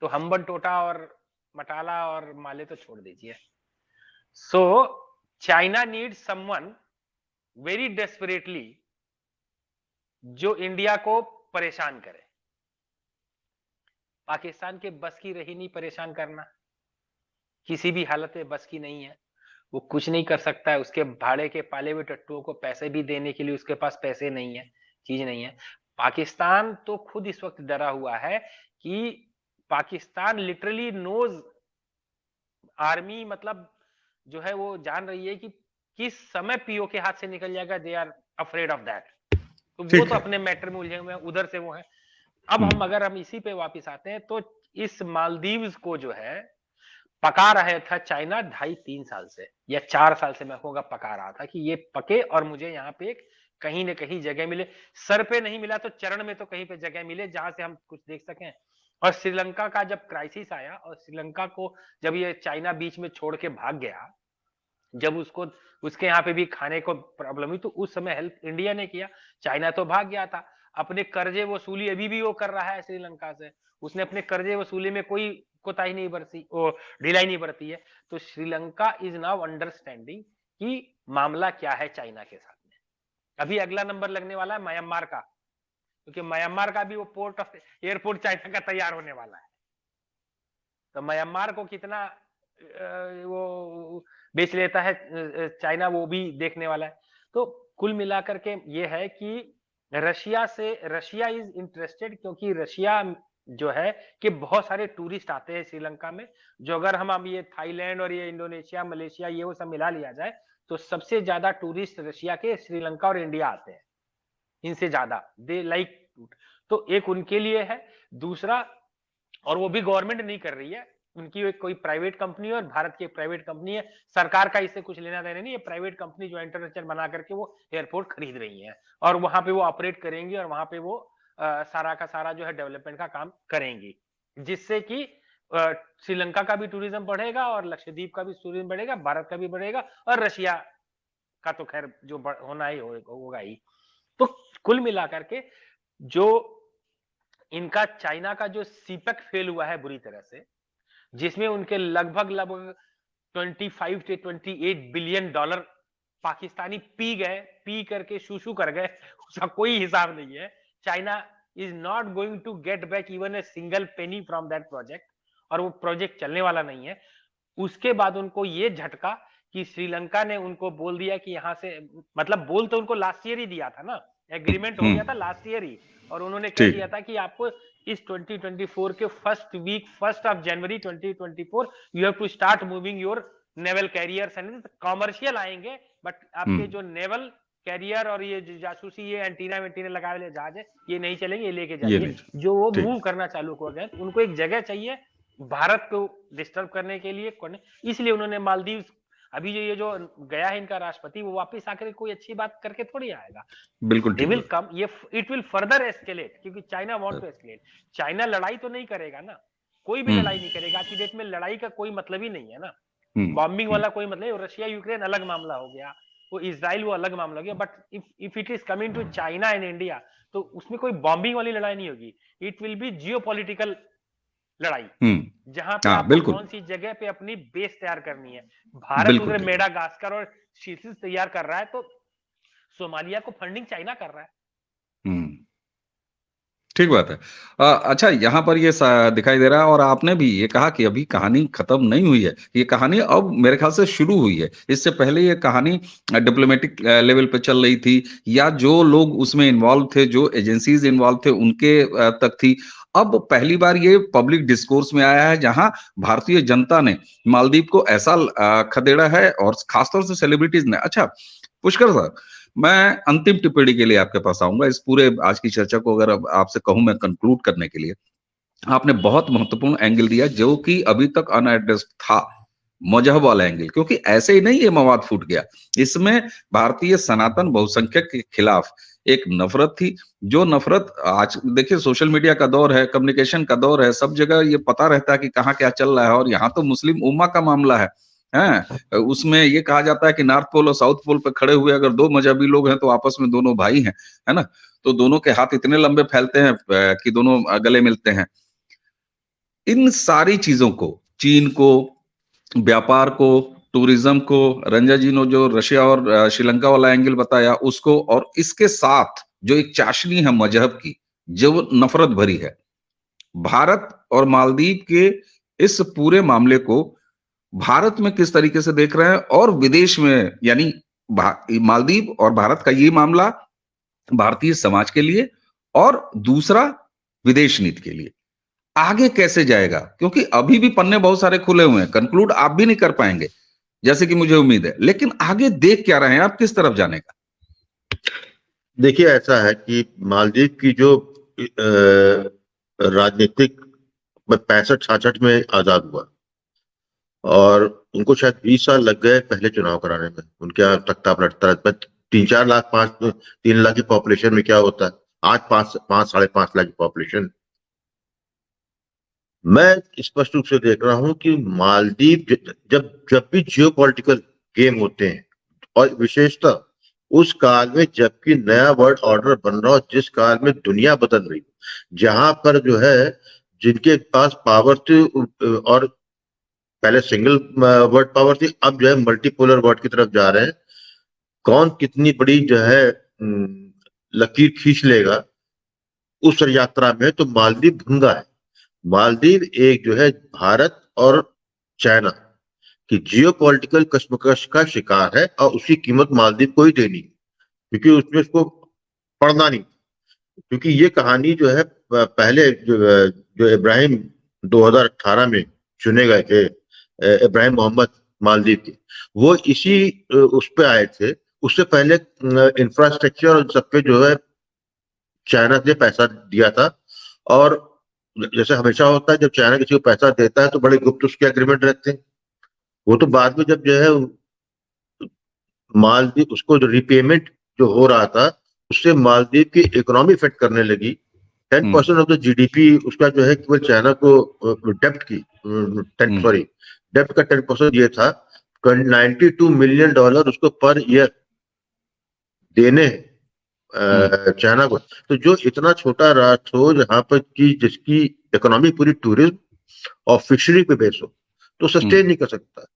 तो हम्बन टोटा और मटाला और माले तो छोड़ दीजिए। So China need someone very desperately जो इंडिया को परेशान करे। पाकिस्तान के बस की रही नहीं परेशान करना, किसी भी हालत में बस की नहीं है, वो कुछ नहीं कर सकता है। उसके भाड़े के पाले हुए टट्टुओं को पैसे भी देने के लिए उसके पास पैसे नहीं है, चीज नहीं है। पाकिस्तान तो खुद इस वक्त डरा हुआ है कि पाकिस्तान लिटरली नोज, आर्मी मतलब जो है वो जान रही है कि किस समय पीओ के हाथ से निकल जाएगा। They are afraid of that. तो वो तो अपने मैटर में उलझे हुए हैं, उधर से वो है। अब हम इसी पे वापस आते हैं, तो इस मालदीव्स को जो है पका रहा था चाइना 2.5-3 साल से या 4 साल से, मैं कहूंगा पका रहा था कि ये पके और मुझे यहाँ पे कहीं ना कहीं जगह मिले। सर पे नहीं मिला तो चरण में तो कहीं पे जगह मिले जहां से हम कुछ देख सकें। और श्रीलंका का जब क्राइसिस आया और श्रीलंका को जब ये चाइना बीच में छोड़ के भाग गया, जब उसको उसके यहाँ पे भी खाने को प्रॉब्लम हुई, तो उस समय हेल्प इंडिया ने किया। चाइना तो भाग गया था। अपने कर्जे वसूली अभी भी वो कर रहा है श्रीलंका से, उसने अपने कर्जे वसूली में कोई कोताही नहीं बरती, ढिलाई नहीं बरती है। तो श्रीलंका इज नाउ अंडरस्टैंडिंग कि मामला क्या है चाइना के साथ में। अभी अगला नंबर लगने वाला है म्यांमार का, क्योंकि म्यांमार का भी वो एयरपोर्ट चाइना का तैयार होने वाला है। तो म्यांमार को कितना वो बेच लेता है चाइना, वो भी देखने वाला है। तो कुल मिलाकर के ये है कि रशिया इज इंटरेस्टेड, क्योंकि रशिया जो है कि बहुत सारे टूरिस्ट आते हैं श्रीलंका में, जो अगर हम अब ये थाईलैंड और ये इंडोनेशिया, मलेशिया ये वो सब मिला लिया जाए, तो सबसे ज्यादा टूरिस्ट रशिया के श्रीलंका और इंडिया आते हैं, इनसे ज्यादा दे लाइक। तो एक उनके लिए है, दूसरा, और वो भी गवर्नमेंट नहीं कर रही है, उनकी एक कोई प्राइवेट कंपनी है और भारत की एक प्राइवेट कंपनी है, सरकार का इससे कुछ लेना देना नहीं, ये प्राइवेट कंपनी जो इंफ्रास्ट्रक्चर बना करके वो एयरपोर्ट खरीद रही है और वहां पे वो ऑपरेट करेंगी और वहां पे वो सारा का सारा जो है डेवलपमेंट का काम करेंगी, जिससे कि श्रीलंका का भी टूरिज्म बढ़ेगा और लक्षद्वीप का भी टूरिज्म बढ़ेगा, भारत का भी बढ़ेगा और रशिया का तो खैर जो होना ही होगा ही। तो कुल मिलाकर के जो इनका चाइना का जो सीपेक फेल हुआ है बुरी तरह से, जिसमें उनके लगभग 25 से 28 बिलियन डॉलर पाकिस्तानी पी करके शू कर गए, उसका कोई हिसाब नहीं है। China is not going to get back even a single penny from that project, और वो प्रोजेक्ट चलने वाला नहीं है। उसके बाद उनको ये झटका कि श्रीलंका ने उनको बोल दिया कि यहां से, मतलब बोल तो उनको लास्ट ईयर ही दिया था ना, एग्रीमेंट हो गया था लास्ट ईयर ही, और उन्होंने कह दिया था कि आपको इस 2024 के first of January 2024 you have to start moving your naval carriers and commercial आएंगे, बट आपके जो नेवल कैरियर और ये जासूसी ये एंटीना वेंटीना लगाए वाले जहाज है ये नहीं चलेंगे, ये लेके जाइए। जो वो मूव करना चालू कर गए, उनको एक जगह चाहिए भारत को डिस्टर्ब करने के लिए, इसलिए उन्होंने मालदीव, अभी ये जो गया है इनका राष्ट्रपति, वो वापस आकर कोई अच्छी बात करके थोड़ी आएगा। बिल्कुल दे विल कम, ये इट विल फर्दर एस्केलेट, क्योंकि China want to escalate. China लड़ाई तो नहीं करेगा ना, कोई भी लड़ाई नहीं करेगा, आज की डेट में लड़ाई का कोई मतलब ही नहीं है ना, बॉम्बिंग वाला कोई मतलब, रशिया यूक्रेन अलग मामला हो गया, वो इजराइल वो अलग मामला हो गया, but if it is coming to China and India, तो उसमें कोई बॉम्बिंग वाली लड़ाई नहीं होगी, इट विल बी जियोपॉलिटिकल लड़ाई, जहां पे आपको कौन सी जगह पे अपनी बेस तैयार करनी है। भारत उधर मेडागास्कर और शीशीस तैयार कर रहा है, तो सोमालिया को फंडिंग चाइना कर रहा है। ठीक बात है। अच्छा, यहाँ पर ये दिखाई दे रहा है, और आपने भी ये कहा कि अभी कहानी खत्म नहीं हुई है, ये कहानी अब मेरे ख्याल से शुरू हुई है। इससे पहले ये कहानी डिप्लोमेटिक लेवल पे चल रही थी, या जो लोग उसमें इन्वॉल्व थे, जो एजेंसीज इन्वॉल्व थे, उनके तक थी। अब पहली बार ये पब्लिक डिस्कोर्स में आया है, जहां भारतीय जनता ने मालदीव को ऐसा खदेड़ा है, और खासतौर से सेलिब्रिटीज ने। अच्छा पुष्कर सर, मैं अंतिम टिप्पणी के लिए आपके पास आऊंगा इस पूरे आज की चर्चा को, अगर आपसे कहूं मैं कंक्लूड करने के लिए। आपने बहुत महत्वपूर्ण एंगल दिया, जो कि अभी तक अनएड्रेस्ड था, मजहब वाला एंगल, क्योंकि ऐसे ही नहीं ये मवाद फूट गया। इसमें भारतीय सनातन बहुसंख्यक के खिलाफ एक नफरत थी, जो नफरत आज देखिए सोशल मीडिया का दौर है, कम्युनिकेशन का दौर है, सब जगह ये पता रहता है कि कहाँ क्या चल रहा है। और यहाँ तो मुस्लिम उम्मा का मामला है, उसमें ये कहा जाता है कि नॉर्थ पोल और साउथ पोल पे खड़े हुए अगर दो मजहबी लोग हैं, तो आपस में दोनों भाई हैं, है ना। तो दोनों के हाथ इतने लंबे फैलते हैं कि दोनों गले मिलते हैं। इन सारी चीजों को, चीन को, व्यापार को, टूरिज्म को, रंजा जी ने जो रशिया और श्रीलंका वाला एंगल बताया उसको, और इसके साथ जो एक चाशनी है मजहब की, जो नफरत भरी है, भारत और मालदीव के इस पूरे मामले को भारत में किस तरीके से देख रहे हैं, और विदेश में, यानी मालदीव और भारत का ये मामला भारतीय समाज के लिए, और दूसरा विदेश नीति के लिए आगे कैसे जाएगा, क्योंकि अभी भी पन्ने बहुत सारे खुले हुए हैं, कंक्लूड आप भी नहीं कर पाएंगे जैसे कि मुझे उम्मीद है, लेकिन आगे देख क्या रहे हैं आप, किस तरफ जाने का? देखिए, ऐसा है कि मालदीव की जो राजनीतिक 65-66 में आजाद हुआ, और उनको शायद 20 साल लग गए पहले चुनाव कराने में, उनके यहाँ तख्ता पलटता रहता है। 3-4 लाख 3 लाख की पॉपुलेशन में क्या होता है आज, 5-5.5 लाख की पॉपुलेशन। मैं स्पष्ट रूप से देख रहा हूं कि मालदीव जब भी जियोपॉलिटिकल गेम होते हैं, और विशेषतः उस काल में जबकि नया वर्ल्ड ऑर्डर बन रहा हो, जिस काल में दुनिया बदल रही, जहां पर जो है जिनके पास पावर थी, और पहले सिंगल वर्ल्ड पावर थी, अब जो है मल्टीपोलर वर्ल्ड की तरफ जा रहे हैं। कौन कितनी बड़ी जो है लकीर खींच लेगा उस यात्रा में, तो मालदीव भंगा है। मालदीव एक जो है भारत और चाइना कि जियोपॉलिटिकल कश्मकश का शिकार है और उसकी कीमत मालदीव को ही देनी है, क्योंकि उसमें उसको पढ़ना नहीं, क्योंकि ये कहानी जो है पहले जो इब्राहिम 2018 में चुने गए थे, इब्राहिम मोहम्मद मालदीव के, वो इसी उस पे आए थे। उससे पहले इंफ्रास्ट्रक्चर और सब पे जो है चाइना ने पैसा दिया था, और जैसे हमेशा होता है जब चाइना किसी को पैसा देता है तो बड़े गुप्त उसके एग्रीमेंट रहते हैं। वो तो बाद में जब जो है मालदीव उसको जो रिपेमेंट जो हो रहा था उससे मालदीव की इकोनॉमी इफेक्ट करने लगी। 10% ऑफ द जीडीपी उसका जो है केवल चाइना को डेप्ट की 10% ये था। $92 मिलियन उसको पर ईयर देने चाइना को। तो जो इतना छोटा राष्ट्र हो जहां पर की जिसकी इकोनॉमी पूरी टूरिज्म और फिशरी पे बेस हो, तो सस्टेन नहीं कर सकता।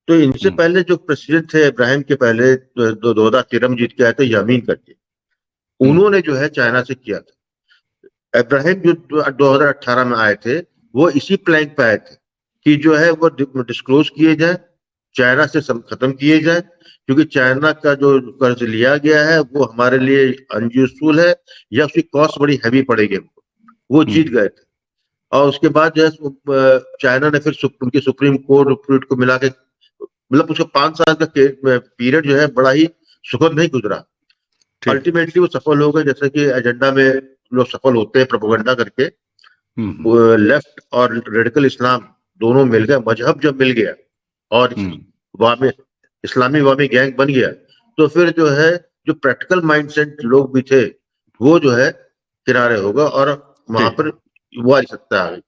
तो इनसे पहले जो प्रेसिडेंट थे इब्राहिम के पहले 2013 में जीत के आए थे यामीन करके, उन्होंने जो है चाइना से किया था। इब्राहिम जो 2018 में आए थे वो इसी प्लान पे आए थे कि जो है वो डिस्क्लोज किए जाए, चाइना से खत्म किए जाए, क्योंकि चाइना का जो कर्ज लिया गया है वो हमारे लिए अनयूजफुल है या उसकी कॉस्ट बड़ी हैवी पड़ेगी हमको। वो जीत गए थे। और उसके बाद जो है चाइना ने फिर उनकी सुप्रीम कोर्ट को मिला के, मतलब उसका 5 साल का पीरियड जो है बड़ा ही सुखद नहीं गुजरा। अल्टीमेटली वो सफल हो गए, जैसे कि एजेंडा में लोग सफल होते हैं प्रोपेगेंडा करके। लेफ्ट और रेडिकल इस्लाम दोनों मिल गए, मजहब जब मिल गया और इस्लामी वामी गैंग बन गया, तो फिर जो है जो प्रैक्टिकल माइंडसेट लोग भी थे वो जो है किनारे होगा और वहां पर वो आ सकता है।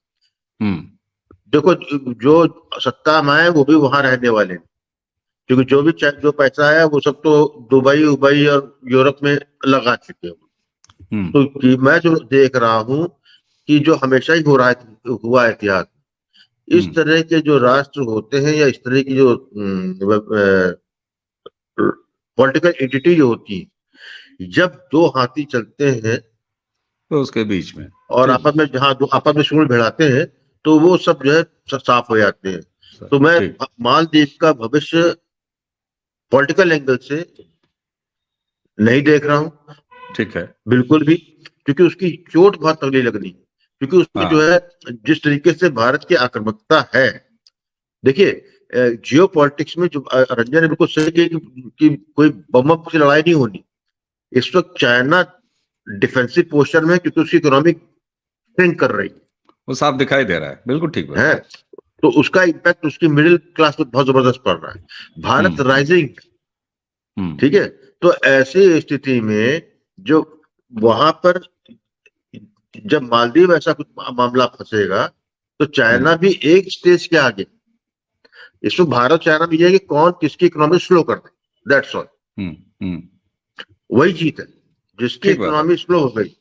देखो जो सत्ता में आए वो भी वहां रहने वाले हैं, क्योंकि जो पैसा आया वो सब तो दुबई उबई और यूरोप में लगा चुके हैं। तो मैं जो देख रहा हूँ कि जो हमेशा ही हुआ इतिहास, इस तरह के जो राष्ट्र होते हैं या इस तरह की जो पॉलिटिकल एंटिटी जो होती है, जब दो हाथी चलते हैं तो उसके बीच में और आपस में जहाँ दो आपस में सूंड भिड़ाते हैं तो वो सब जो है साफ हो जाते हैं। तो मैं मालदीव का भविष्य पॉलिटिकल एंगल से नहीं देख रहा हूँ, ठीक है, बिल्कुल भी, क्योंकि उसकी चोट बहुत तगड़ी लगनी है, क्योंकि उसमें जो है जिस तरीके से भारत की आक्रामकता है। देखिए जियो पॉलिटिक्स में जो रंजन ने बिल्कुल सही कही कि कोई बम की लड़ाई नहीं होनी। इस वक्त चाइना डिफेंसिव पोस्टर में, क्योंकि उसकी इकोनॉमिक श्रिंक कर रही है, वो साफ दिखाई दे रहा है, बिल्कुल ठीक है। तो उसका इम्पैक्ट उसकी मिडिल क्लास पे बहुत जबरदस्त पड़ रहा है। भारत राइजिंग, ठीक है, तो ऐसी स्थिति में जो वहां पर जब मालदीव ऐसा कुछ मामला फंसेगा तो चाइना भी एक स्टेज के आगे। इसमें भारत चाइना भी है कि कौन किसकी इकोनॉमी स्लो कर दे, दैट्स ऑल। वही जीत है, जिसकी इकोनॉमी स्लो हो गई,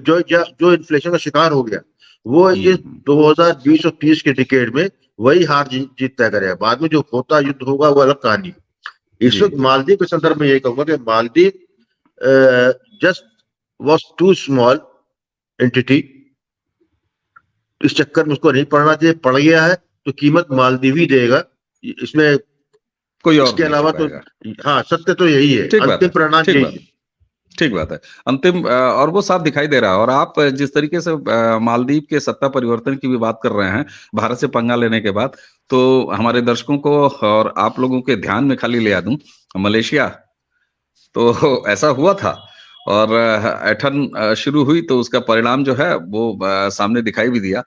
जो इन्फ्लेशन का शिकार हो गया, वो इस 2020 और 30 के डिकेड में वही हार जीत तय करेगा। बाद में जो होता युद्ध होगा वो अलग कहानी। इस वक्त मालदीव के संदर्भ में यही कहूंगा कि Maldives just was too small entity. इस चक्कर में उसको नहीं पड़ना चाहिए, पड़ गया है तो कीमत मालदीव ही देगा, इसमें कोई और इसके अलावा तो हाँ सत्य तो यही है, अंतिम परिणाम यही है। ठीक बात है, अंतिम और वो साफ दिखाई दे रहा है। और आप जिस तरीके से मालदीव के सत्ता परिवर्तन की भी बात कर रहे हैं भारत से पंगा लेने के बाद, तो हमारे दर्शकों को और आप लोगों के ध्यान में खाली ले आ दूं, मलेशिया तो ऐसा हुआ था और ऐठन शुरू हुई तो उसका परिणाम जो है वो सामने दिखाई भी दिया।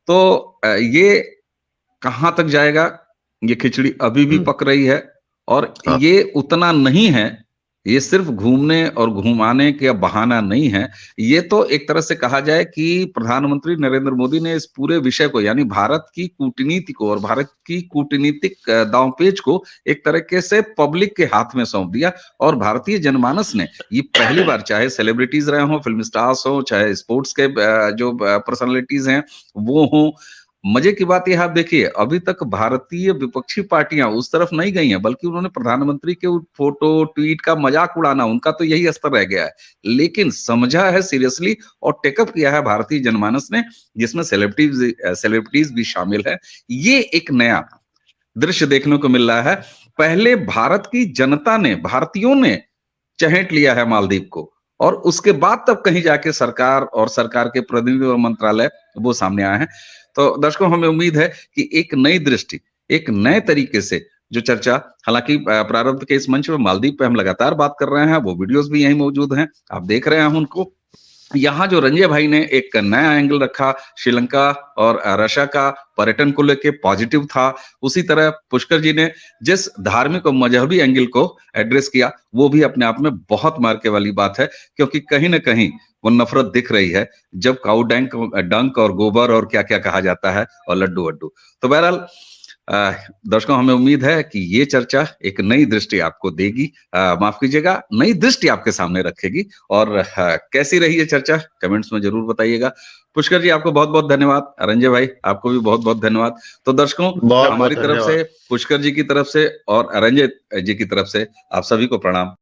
तो ये कहां तक जाएगा, ये खिचड़ी अभी भी पक रही है और ये उतना नहीं है, ये सिर्फ घूमने और घुमाने का बहाना नहीं है। ये तो एक तरह से कहा जाए कि प्रधानमंत्री नरेंद्र मोदी ने इस पूरे विषय को, यानी भारत की कूटनीति को और भारत की कूटनीतिक दांवपेच को एक तरीके से पब्लिक के हाथ में सौंप दिया। और भारतीय जनमानस ने ये पहली बार, चाहे सेलिब्रिटीज रहे हों, फिल्म स्टार्स हो, चाहे स्पोर्ट्स के जो पर्सनालिटीज हैं वो हों, मजे की बात यह आप देखिए, अभी तक भारतीय विपक्षी पार्टियां उस तरफ नहीं गई हैं, बल्कि उन्होंने प्रधानमंत्री के फोटो ट्वीट का मजाक उड़ाना, उनका तो यही स्तर रह गया है। लेकिन समझा है सीरियसली और टेकअप किया है भारतीय जनमानस ने, जिसमें सेलिब्रिटीज भी शामिल है। ये एक नया दृश्य देखने को मिल रहा है। पहले भारत की जनता ने, भारतीयों ने चहेट लिया है मालदीव को, और उसके बाद तब कहीं जाके सरकार और सरकार के प्रतिनिधि और मंत्रालय वो सामने आए हैं। तो दर्शकों, हमें उम्मीद है कि एक नई दृष्टि, एक नए तरीके से जो चर्चा, हालांकि प्रारंभ के इस मंच पे मालदीव पे हम लगातार बात कर रहे हैं, वो वीडियोस भी यहीं मौजूद हैं, आप देख रहे हैं उनको। यहाँ जो रंजय भाई ने एक नया एंगल रखा, श्रीलंका और रशिया का पर्यटन को लेके पॉजिटिव था, उसी तरह पुष्कर जी ने जिस धार्मिक और मजहबी एंगल को एड्रेस किया, वो भी अपने आप में बहुत मार्के वाली बात है, क्योंकि कहीं ना कहीं वो नफरत दिख रही है जब काऊ डंक और गोबर और क्या क्या कहा जाता है, और लड्डू वड्डू। तो बहरहाल दर्शकों, हमें उम्मीद है कि ये चर्चा एक नई दृष्टि आपको देगी, माफ कीजिएगा, नई दृष्टि आपके सामने रखेगी। और कैसी रही ये चर्चा कमेंट्स में जरूर बताइएगा। पुष्कर जी, आपको बहुत बहुत धन्यवाद। रंजय भाई, आपको भी बहुत बहुत धन्यवाद। तो दर्शकों, हमारी तरफ से, पुष्कर जी की तरफ से और रंजय जी की तरफ से आप सभी को प्रणाम।